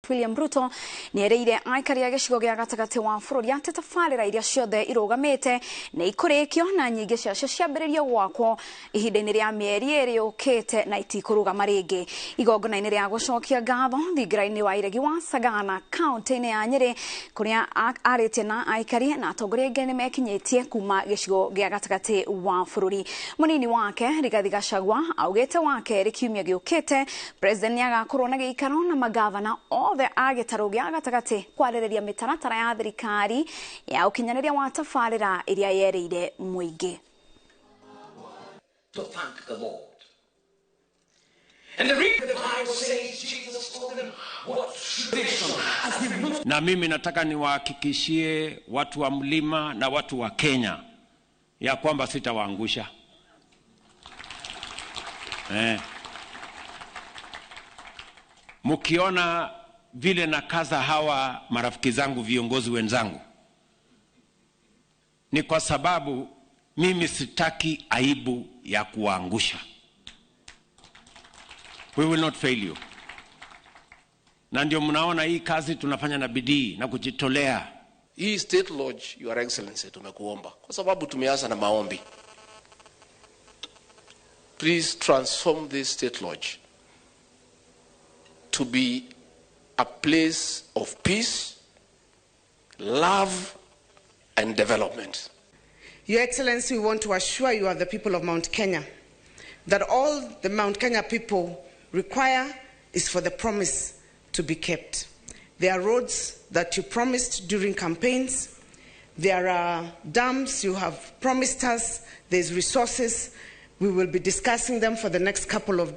William Ruto nĩereire aikari a gĩcigo gĩa gatagatĩ wa bũrũri atĩ tabarĩra iria ciothe irũgamĩte nĩ ikũrĩkio na nyingĩ ciacio ciambĩrĩrio gwakwo ihinda-inĩ rĩa mĩeri ĩrĩ yũkĩte na itikũrũgama rĩngĩ. Igongona-inĩ rĩa gũcokia ngatho thingira-inĩ wa iregi wa Sagana kaunti-inĩ ya Nyeri kũrĩa arĩtie na aikari na atongoria aingĩ nĩmekinyĩtie kuma gĩcigo gĩa gatagatĩ wa bũrũri. Mũnini wake Rigathi Gachagua augĩte wake kiumia gĩũkĩte president nĩagakorwo na gĩikaro na magavana othe a gĩtarũ gĩa gatagatĩ kwarĩrĩria mĩtaratara ya thirikari ya ũkinyanĩria wa tabarĩra iria yereire mũingĩ. To thank the Lord. And the reason the Bible says Jesus told them what vision as he moved. Na mimi nataka niwahakikishie watu wa mlima na watu wa Kenya ya kwamba sitawaangusha. Mukiona vile na kaza hawa marafiki zangu viongozi wenzangu ni kwa sababu mimi sitaki aibu ya kuangusha. We will not fail you. Na ndio mnaona hii kazi tunafanya na bidii na kujitolea. Hii state lodge, Your Excellency, tumekuomba kwa sababu tumeanza na maombi. Please transform this state lodge to be a place of peace, love, and development. Your Excellency, we want to assure you, the people of Mount Kenya, that all the Mount Kenya people require is for the promise to be kept. There are roads that you promised during campaigns. There are dams you have promised us. There's resources. We will be discussing them for the next couple of days.